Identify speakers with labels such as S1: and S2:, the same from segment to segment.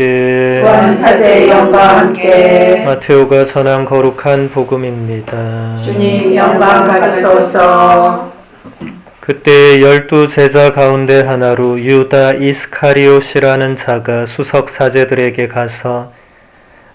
S1: 함께
S2: 무한사제의 영과 함께
S1: 마테오가 전한 거룩한 복음입니다.
S2: 주님 영광 받으소서.
S1: 그때 12 제자 가운데 하나로 유다 이스카리옷이라는 자가 수석 사제들에게 가서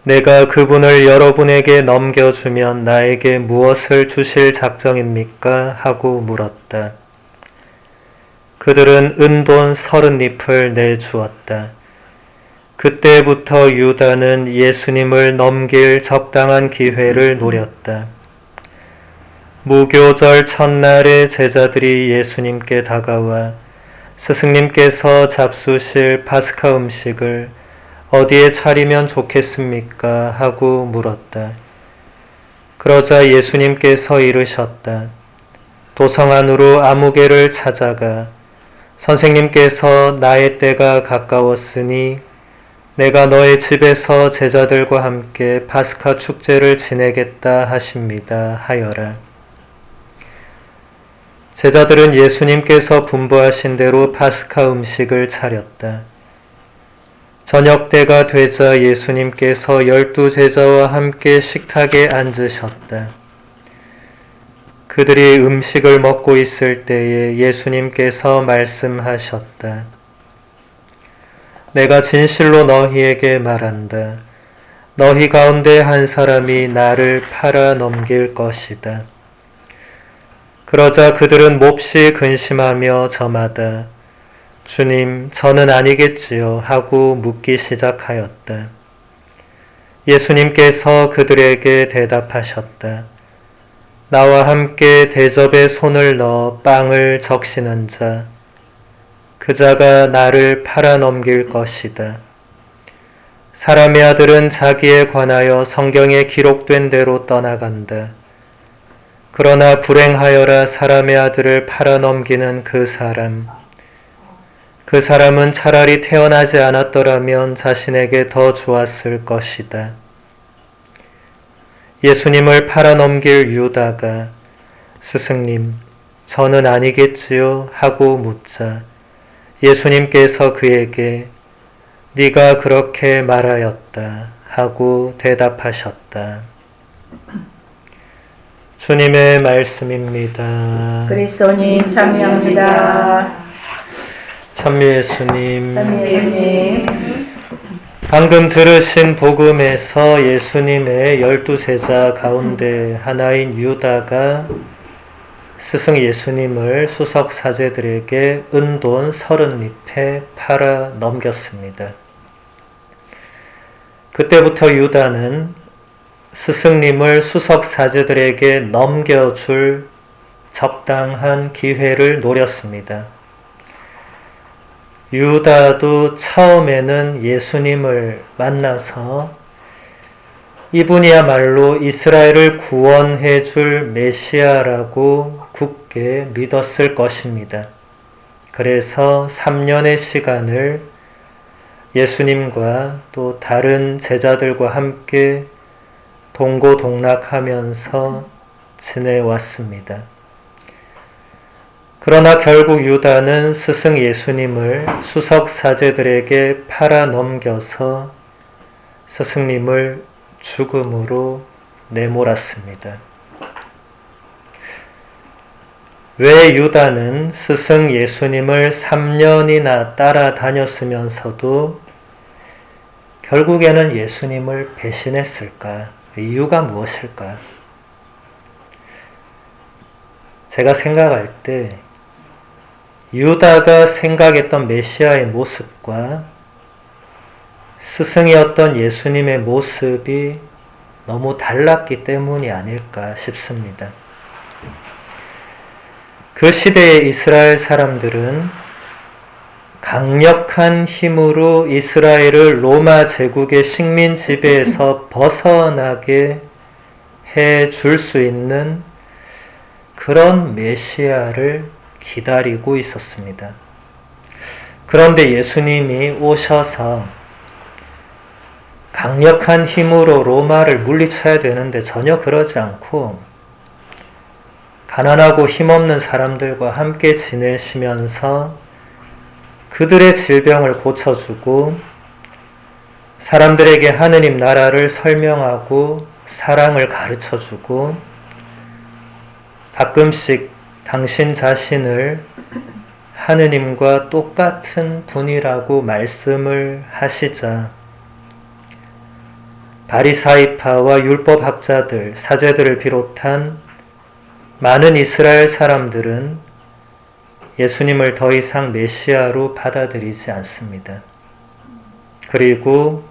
S1: 내가 그분을 여러분에게 넘겨주면 나에게 무엇을 주실 작정입니까? 하고 물었다. 그들은 은돈 30잎을 내주었다. 그때부터 유다는 예수님을 넘길 적당한 기회를 노렸다. 무교절 첫날에 제자들이 예수님께 다가와 스승님께서 잡수실 파스카 음식을 어디에 차리면 좋겠습니까? 하고 물었다. 그러자 예수님께서 이르셨다. 도성 안으로 아무개를 찾아가 선생님께서 나의 때가 가까웠으니 내가 너의 집에서 제자들과 함께 파스카 축제를 지내겠다 하십니다. 하여라. 제자들은 예수님께서 분부하신 대로 파스카 음식을 차렸다. 저녁 때가 되자 예수님께서 12 제자와 함께 식탁에 앉으셨다. 그들이 음식을 먹고 있을 때에 예수님께서 말씀하셨다. 내가 진실로 너희에게 말한다. 너희 가운데 한 사람이 나를 팔아 넘길 것이다. 그러자 그들은 몹시 근심하며 저마다 주님, 저는 아니겠지요 하고 묻기 시작하였다. 예수님께서 그들에게 대답하셨다. 나와 함께 대접에 손을 넣어 빵을 적시는 자, 그 자가 나를 팔아 넘길 것이다. 사람의 아들은 자기에 관하여 성경에 기록된 대로 떠나간다. 그러나 불행하여라 사람의 아들을 팔아 넘기는 그 사람은 차라리 태어나지 않았더라면 자신에게 더 좋았을 것이다. 예수님을 팔아 넘길 유다가 스승님, 저는 아니겠지요? 하고 묻자 예수님께서 그에게 네가 그렇게 말하였다 하고 대답하셨다. 주님의 말씀입니다.
S2: 그리스도님 참여합니다.
S1: 참여 예수님.
S2: 참여 예수님.
S1: 방금 들으신 복음에서 예수님의 12 제자 가운데 하나인 유다가 스승 예수님을 수석 사제들에게 은돈 30잎에 팔아 넘겼습니다. 그때부터 유다는 스승님을 수석 사제들에게 넘겨줄 적당한 기회를 노렸습니다. 유다도 처음에는 예수님을 만나서 이분이야말로 이스라엘을 구원해 줄 메시아라고 굳게 믿었을 것입니다. 그래서 3년의 시간을 예수님과 또 다른 제자들과 함께 동고동락하면서 지내왔습니다. 그러나 결국 유다는 스승 예수님을 수석 사제들에게 팔아 넘겨서 스승님을 죽음으로 내몰았습니다. 왜 유다는 스승 예수님을 3년이나 따라다녔으면서도 결국에는 예수님을 배신했을까? 이유가 무엇일까? 제가 생각할 때 유다가 생각했던 메시아의 모습과 스승이었던 예수님의 모습이 너무 달랐기 때문이 아닐까 싶습니다. 그 시대의 이스라엘 사람들은 강력한 힘으로 이스라엘을 로마 제국의 식민 지배에서 벗어나게 해줄 수 있는 그런 메시아를 기다리고 있었습니다. 그런데 예수님이 오셔서 강력한 힘으로 로마를 물리쳐야 되는데 전혀 그러지 않고 가난하고 힘없는 사람들과 함께 지내시면서 그들의 질병을 고쳐주고 사람들에게 하느님 나라를 설명하고 사랑을 가르쳐주고 가끔씩 당신 자신을 하느님과 똑같은 분이라고 말씀을 하시자 바리사이파와 율법학자들, 사제들을 비롯한 많은 이스라엘 사람들은 예수님을 더 이상 메시아로 받아들이지 않습니다. 그리고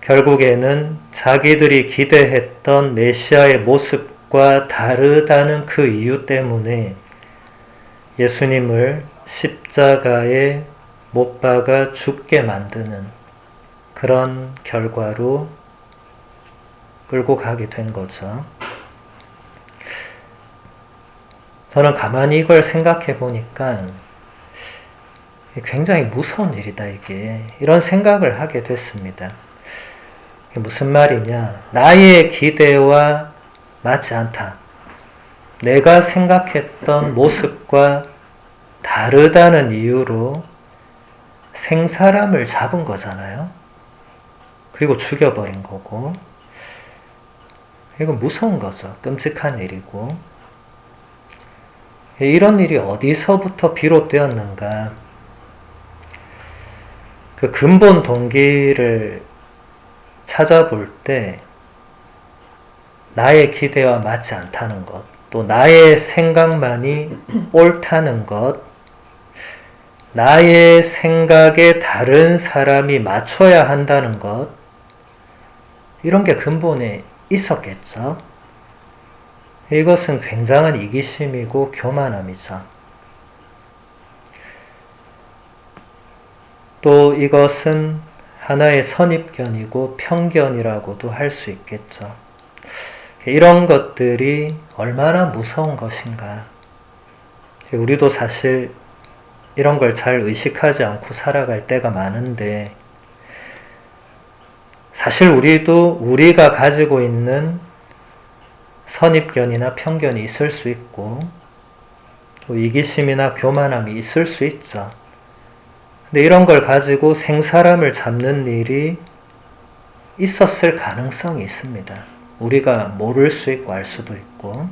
S1: 결국에는 자기들이 기대했던 메시아의 모습과 다르다는 그 이유 때문에 예수님을 십자가에 못 박아 죽게 만드는 그런 결과로 끌고 가게 된 거죠. 저는 가만히 이걸 생각해 보니까 굉장히 무서운 일이다, 이게. 이런 생각을 하게 됐습니다. 이게 무슨 말이냐? 나의 기대와 맞지 않다. 내가 생각했던 모습과 다르다는 이유로 생사람을 잡은 거잖아요. 그리고 죽여버린 거고. 이건 무서운 거죠. 끔찍한 일이고. 이런 일이 어디서부터 비롯되었는가? 그 근본 동기를 찾아볼 때 나의 기대와 맞지 않다는 것, 또 나의 생각만이 옳다는 것, 나의 생각에 다른 사람이 맞춰야 한다는 것, 이런 게 근본에 있었겠죠. 이것은 굉장한 이기심이고 교만함이죠. 또 이것은 하나의 선입견이고 편견이라고도 할 수 있겠죠. 이런 것들이 얼마나 무서운 것인가. 우리도 사실 이런 걸 잘 의식하지 않고 살아갈 때가 많은데, 사실 우리도 우리가 가지고 있는 선입견이나 편견이 있을 수 있고, 또 이기심이나 교만함이 있을 수 있죠. 근데 이런 걸 가지고 생사람을 잡는 일이 있었을 가능성이 있습니다. 우리가 모를 수 있고 알 수도 있고,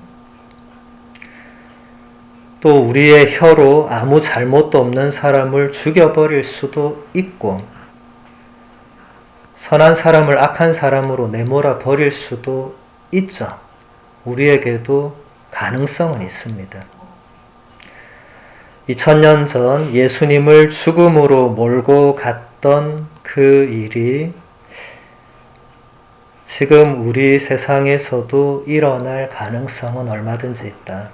S1: 또 우리의 혀로 아무 잘못도 없는 사람을 죽여버릴 수도 있고, 선한 사람을 악한 사람으로 내몰아 버릴 수도 있죠. 우리에게도 가능성은 있습니다. 2000년 전 예수님을 죽음으로 몰고 갔던 그 일이 지금 우리 세상에서도 일어날 가능성은 얼마든지 있다.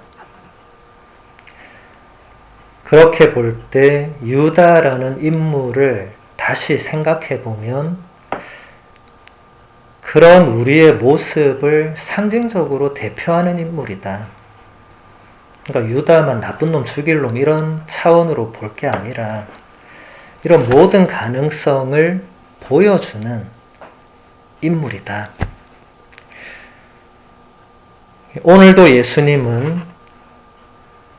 S1: 그렇게 볼 때 유다라는 인물을 다시 생각해 보면 그런 우리의 모습을 상징적으로 대표하는 인물이다. 그러니까 유다만 나쁜 놈 죽일 놈 이런 차원으로 볼 게 아니라 이런 모든 가능성을 보여주는 인물이다. 오늘도 예수님은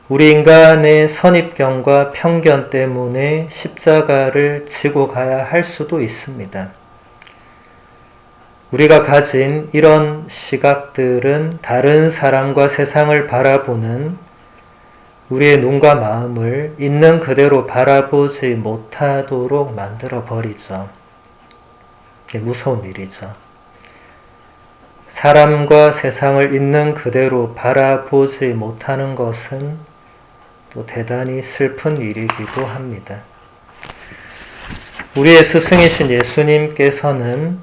S1: 우리 인간의 선입견과 편견 때문에 십자가를 지고 가야 할 수도 있습니다. 우리가 가진 이런 시각들은 다른 사람과 세상을 바라보는 우리의 눈과 마음을 있는 그대로 바라보지 못하도록 만들어 버리죠. 이게 무서운 일이죠. 사람과 세상을 있는 그대로 바라보지 못하는 것은 또 대단히 슬픈 일이기도 합니다. 우리의 스승이신 예수님께서는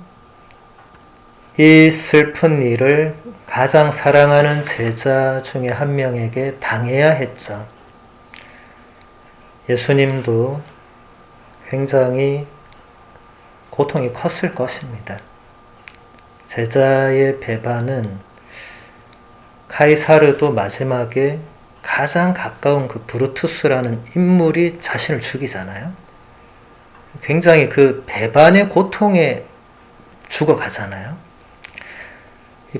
S1: 이 슬픈 일을 가장 사랑하는 제자 중에 한 명에게 당해야 했죠. 예수님도 굉장히 고통이 컸을 것입니다. 제자의 배반은 카이사르도 마지막에 가장 가까운 그 브루투스라는 인물이 자신을 죽이잖아요. 굉장히 그 배반의 고통에 죽어가잖아요.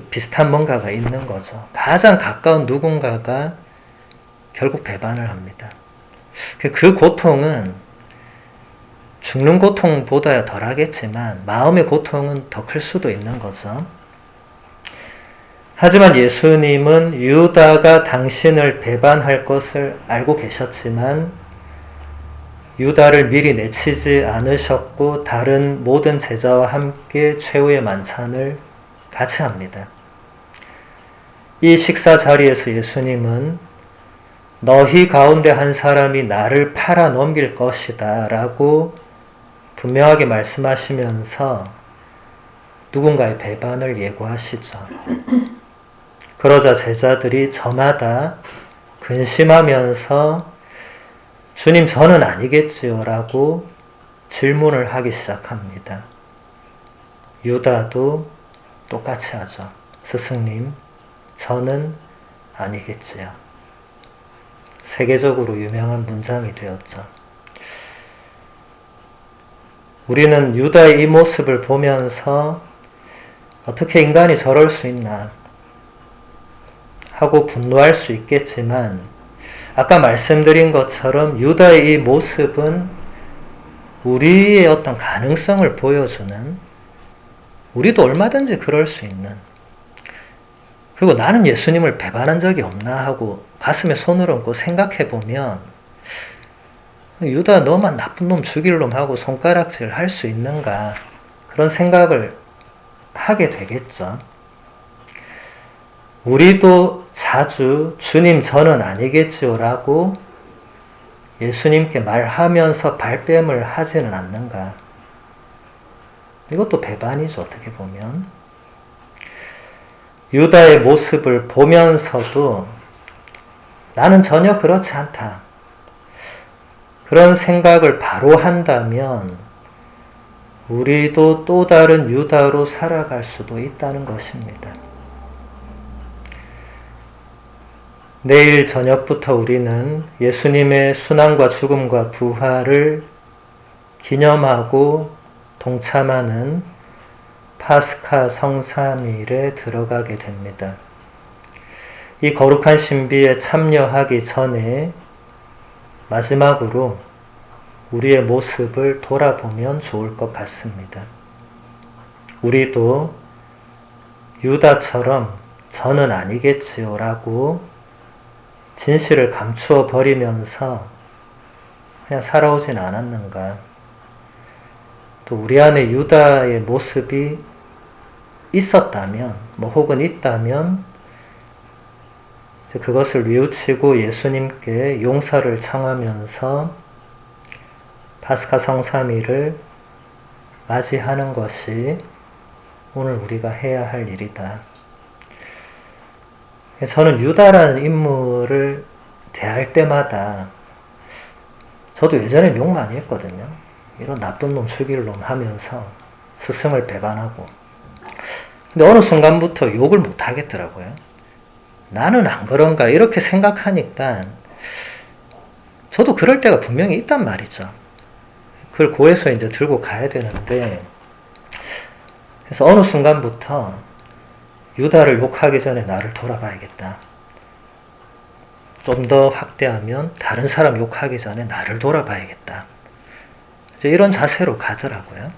S1: 비슷한 뭔가가 있는 거죠. 가장 가까운 누군가가 결국 배반을 합니다. 그 고통은 죽는 고통보다 덜하겠지만 마음의 고통은 더 클 수도 있는 거죠. 하지만 예수님은 유다가 당신을 배반할 것을 알고 계셨지만 유다를 미리 내치지 않으셨고 다른 모든 제자와 함께 최후의 만찬을 같이 합니다. 이 식사 자리에서 예수님은 너희 가운데 한 사람이 나를 팔아 넘길 것이다 라고 분명하게 말씀하시면서 누군가의 배반을 예고하시죠. 그러자 제자들이 저마다 근심하면서 주님 저는 아니겠지요 라고 질문을 하기 시작합니다. 유다도 똑같이 하죠. 스승님 저는 아니겠지요. 세계적으로 유명한 문장이 되었죠. 우리는 유다의 이 모습을 보면서 어떻게 인간이 저럴 수 있나 하고 분노할 수 있겠지만 아까 말씀드린 것처럼 유다의 이 모습은 우리의 어떤 가능성을 보여주는, 우리도 얼마든지 그럴 수 있는, 그리고 나는 예수님을 배반한 적이 없나 하고 가슴에 손을 얹고 생각해 보면 유다 너만 나쁜 놈 죽일 놈 하고 손가락질 할 수 있는가 그런 생각을 하게 되겠죠. 우리도 자주 주님 저는 아니겠지요 라고 예수님께 말하면서 발뺌을 하지는 않는가. 이것도 배반이죠. 어떻게 보면. 유다의 모습을 보면서도 나는 전혀 그렇지 않다. 그런 생각을 바로 한다면 우리도 또 다른 유다로 살아갈 수도 있다는 것입니다. 내일 저녁부터 우리는 예수님의 순환과 죽음과 부활을 기념하고 동참하는 파스카 성삼일에 들어가게 됩니다. 이 거룩한 신비에 참여하기 전에 마지막으로 우리의 모습을 돌아보면 좋을 것 같습니다. 우리도 유다처럼 저는 아니겠지요 라고 진실을 감추어 버리면서 그냥 살아오진 않았는가. 또 우리 안에 유다의 모습이 있었다면, 혹은 있다면 그것을 뉘우치고 예수님께 용서를 청하면서 파스카 성삼일을 맞이하는 것이 오늘 우리가 해야 할 일이다. 저는 유다라는 인물을 대할 때마다 저도 예전에 욕 많이 했거든요. 이런 나쁜 놈 죽일 놈 하면서 스승을 배반하고. 근데 어느 순간부터 욕을 못 하겠더라고요. 나는 안 그런가 이렇게 생각하니까 저도 그럴 때가 분명히 있단 말이죠. 그걸 고해서 이제 들고 가야 되는데, 그래서 어느 순간부터 유다를 욕하기 전에 나를 돌아봐야겠다. 좀 더 확대하면 다른 사람 욕하기 전에 나를 돌아봐야겠다. 이제 이런 자세로 가더라고요.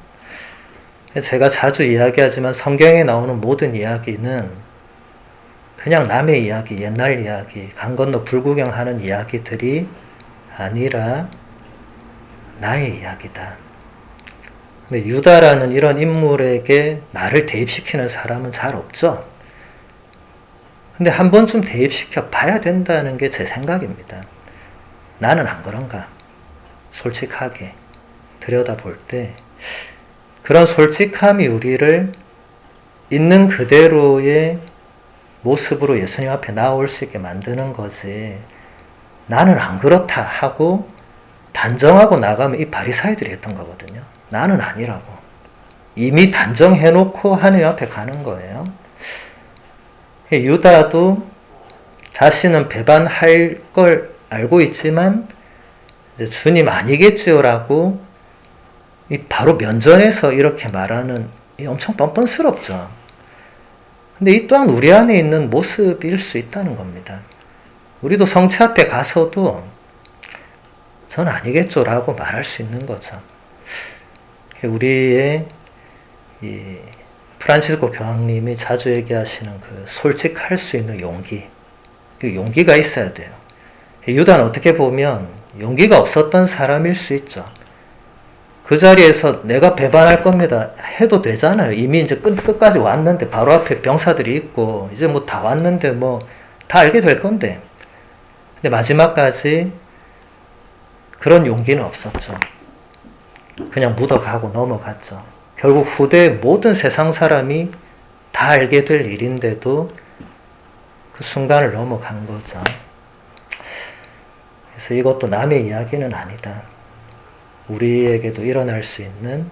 S1: 제가 자주 이야기하지만 성경에 나오는 모든 이야기는 그냥 남의 이야기, 옛날 이야기, 강 건너 불구경하는 이야기들이 아니라 나의 이야기다. 근데 유다라는 이런 인물에게 나를 대입시키는 사람은 잘 없죠. 근데 한 번쯤 대입시켜 봐야 된다는 게 제 생각입니다. 나는 안 그런가? 솔직하게 들여다볼 때 그런 솔직함이 우리를 있는 그대로의 모습으로 예수님 앞에 나올 수 있게 만드는 거지. 나는 안 그렇다 하고 단정하고 나가면 이 바리사이들이 했던 거거든요. 나는 아니라고. 이미 단정해놓고 하나님 앞에 가는 거예요. 유다도 자신은 배반할 걸 알고 있지만 이제 주님 아니겠지요라고 바로 면전에서 이렇게 말하는 엄청 뻔뻔스럽죠. 근데 이 또한 우리 안에 있는 모습일 수 있다는 겁니다. 우리도 성체 앞에 가서도 전 아니겠죠라고 말할 수 있는 거죠. 우리의 이 프란치스코 교황님이 자주 얘기하시는 그 솔직할 수 있는 용기, 그 용기가 있어야 돼요. 유다는 어떻게 보면 용기가 없었던 사람일 수 있죠. 그 자리에서 내가 배반할 겁니다 해도 되잖아요. 이미 이제 끝까지 왔는데 바로 앞에 병사들이 있고 이제 뭐 다 왔는데 뭐 다 알게 될 건데. 근데 마지막까지 그런 용기는 없었죠. 그냥 묻어가고 넘어갔죠. 결국 후대 모든 세상 사람이 다 알게 될 일인데도 그 순간을 넘어간 거죠. 그래서 이것도 남의 이야기는 아니다. 우리에게도 일어날 수 있는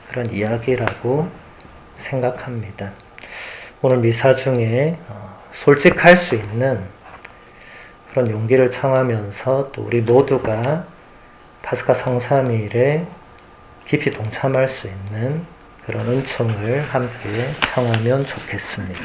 S1: 그런 이야기라고 생각합니다. 오늘 미사 중에 솔직할 수 있는 그런 용기를 청하면서 또 우리 모두가 파스카 성삼일에 깊이 동참할 수 있는 그런 은총을 함께 청하면 좋겠습니다.